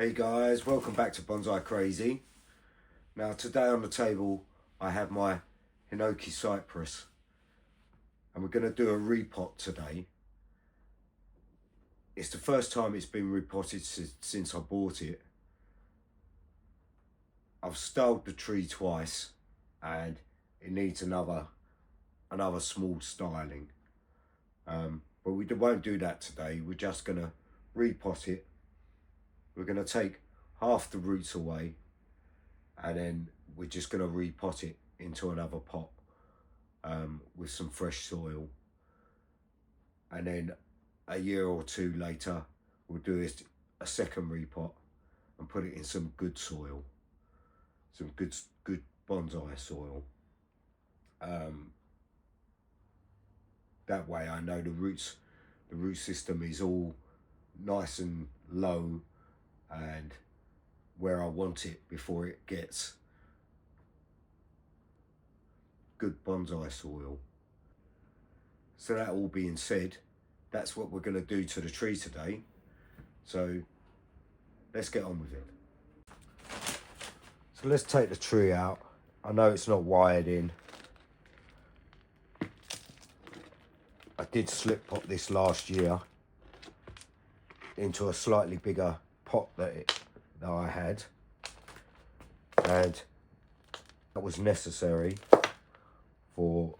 Hey guys, welcome back to Bonsai Crazy. Now today on the table I have my Hinoki cypress and we're going to do a repot today. It's the first time it's been repotted since I bought it. I've styled the tree twice and it needs another small styling. But we won't do that today. We're just going to repot it. We're going to take half the roots away and then we're just going to repot it into another pot with some fresh soil. And then a year or two later, we'll do a second repot and put it in some good soil, some good bonsai soil. That way I know the root system is all nice and low and where I want it before it gets good bonsai soil. So that all being said, that's what we're going to do to the tree today. So let's get on with it. So let's take the tree out. I know it's not wired in. I did slip pot this last year into a slightly bigger pot that I had, and that was necessary for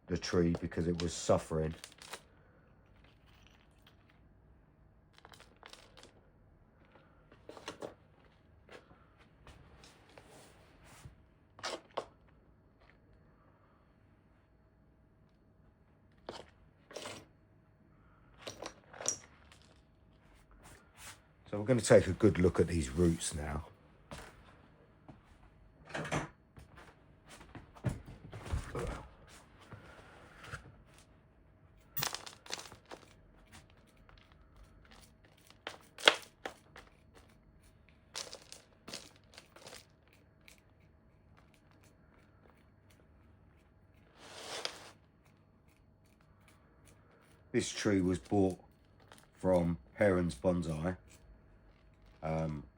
the tree because it was suffering. So we're going to take a good look at these roots now. This tree was bought from Heron's Bonsai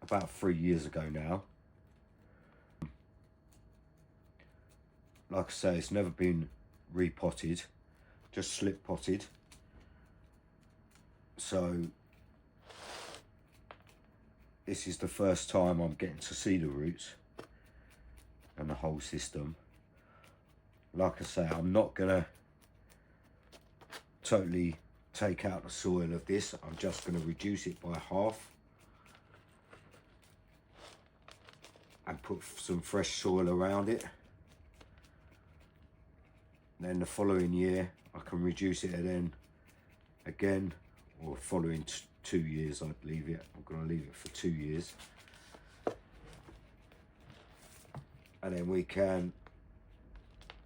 about 3 years ago now. Like I say, it's never been repotted, just slip potted. So this is the first time I'm getting to see the roots and the whole system. Like I say, I'm not gonna totally take out the soil of this. I'm just going to reduce it by half and put some fresh soil around it. Then the following year I can reduce it again, or following 2 years I'd leave it. I'm going to leave it for 2 years, and then we can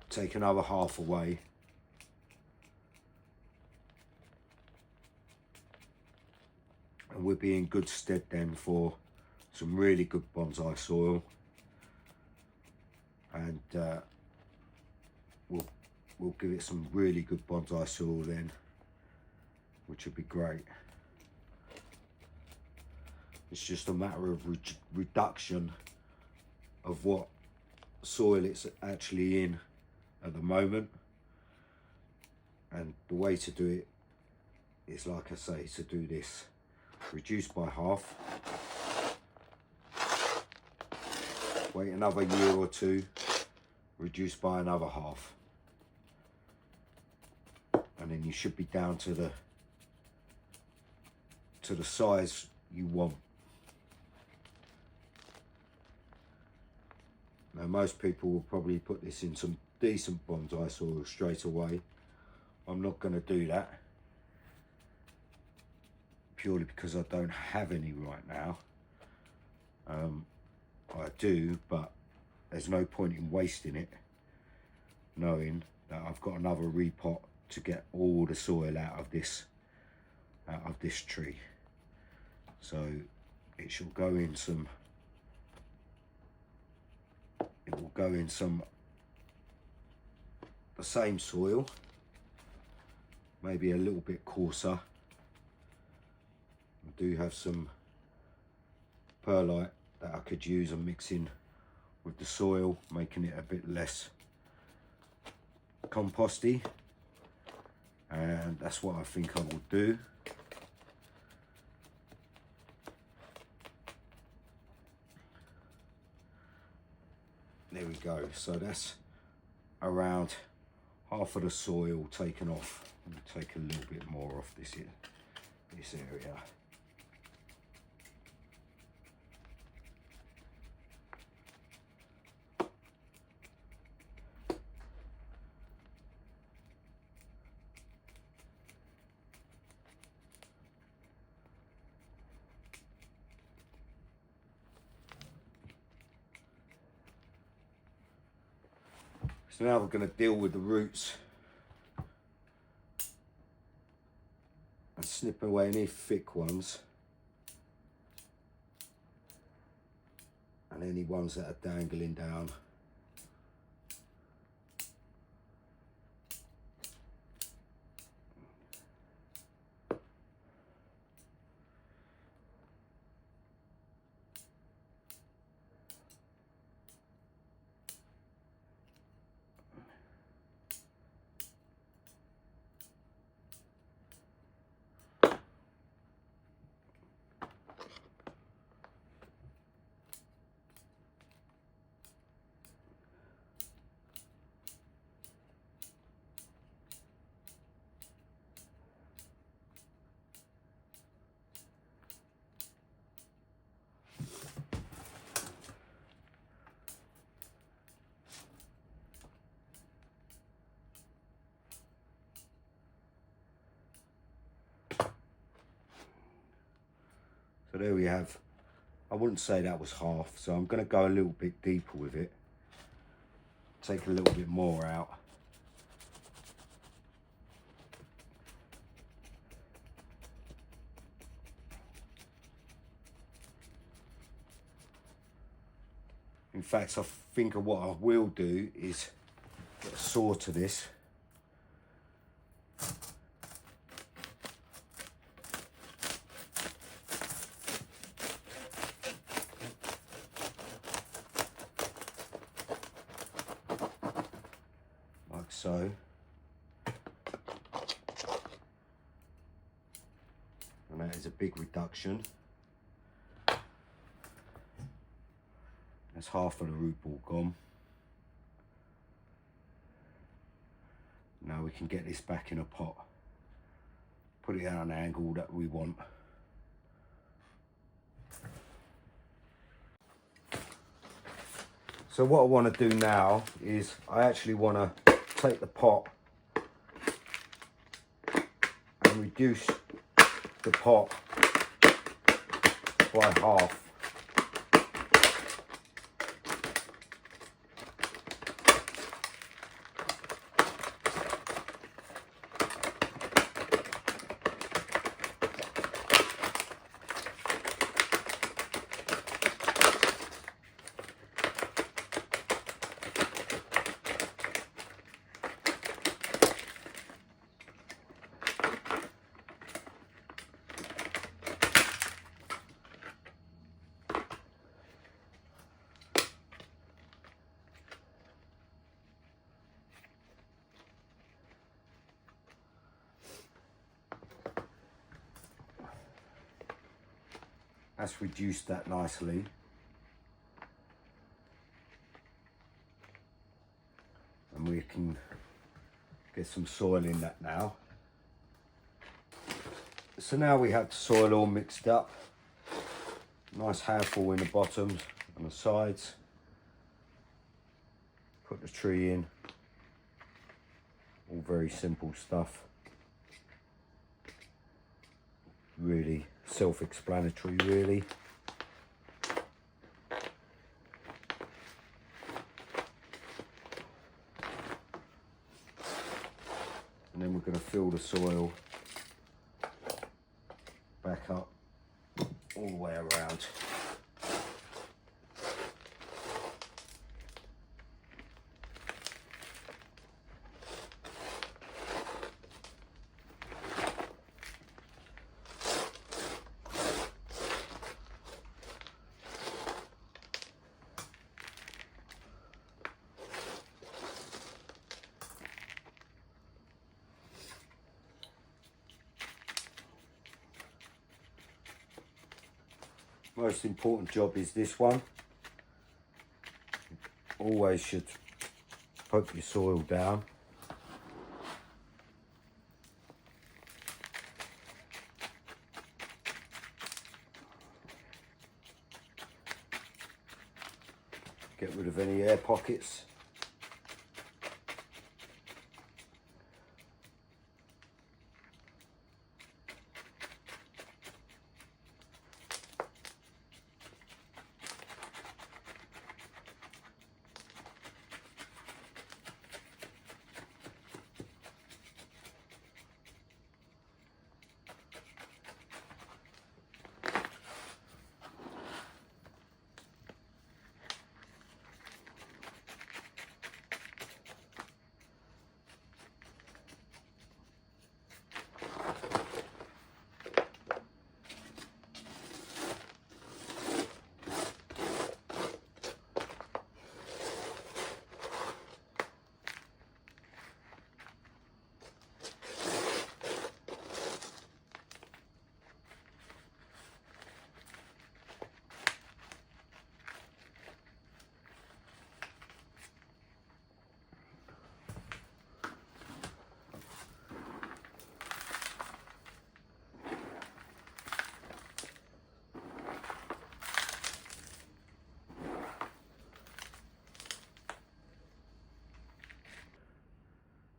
take another half away and we'll be in good stead then for some really good bonsai soil, and we'll give it some really good bonsai soil then, which would be great. It's just a matter of reduction of what soil it's actually in at the moment, and the way to do it is, like I say, to do this. Reduce by half, wait another year or two, reduce by another half, and then you should be down to the size you want. Now most people will probably put this in some decent bonsai soil straight away. I'm not going to do that, purely because I don't have any right now. I do, but there's no point in wasting it, knowing that I've got another repot to get all the soil out of this tree. So it shall go in some, it will go in some the same soil, maybe a little bit coarser. I do have some perlite that I could use and mix in with the soil, making it a bit less composty, and that's what I think I will do. There we go. So that's around half of the soil taken off. I'm going to take a little bit more off this area. So now we're going to deal with the roots and snip away any thick ones and any ones that are dangling down. So there we have, I wouldn't say that was half, so I'm going to go a little bit deeper with it, take a little bit more out. In fact, I think what I will do is get a saw to this. Like so. And that is a big reduction. That's half of the root ball gone. Now we can get this back in a pot. Put it at an angle that we want. So what I want to do now is I actually want to take the pot and reduce the pot by half. That's reduced that nicely. And we can get some soil in that now. So now we have the soil all mixed up. Nice handful in the bottoms and the sides. Put the tree in. All very simple stuff. Really self-explanatory, really. And then we're going to fill the soil back up all the way around. most important job is this one. Always should poke your soil down. Get rid of any air pockets.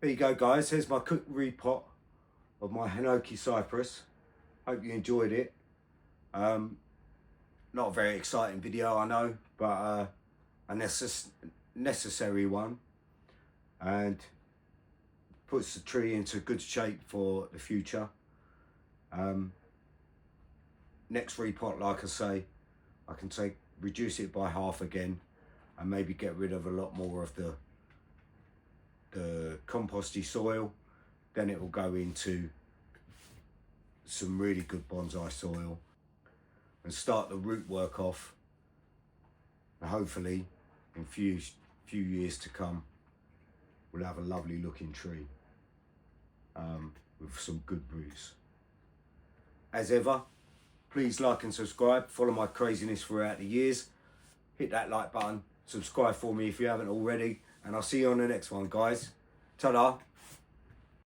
There you go, guys. Here's my cooked repot of my Hinoki cypress. Hope you enjoyed it. Not a very exciting video, I know, but a necessary one, and puts the tree into good shape for the future. Next repot, like I say, I can reduce it by half again, and maybe get rid of a lot more of the composty soil. Then it will go into some really good bonsai soil and start the root work off, and hopefully in few years to come we'll have a lovely looking tree with some good roots. As ever, please like and subscribe, follow my craziness throughout the years, hit that like button, subscribe for me if you haven't already, and I'll see you on the next one, guys. Ta-da.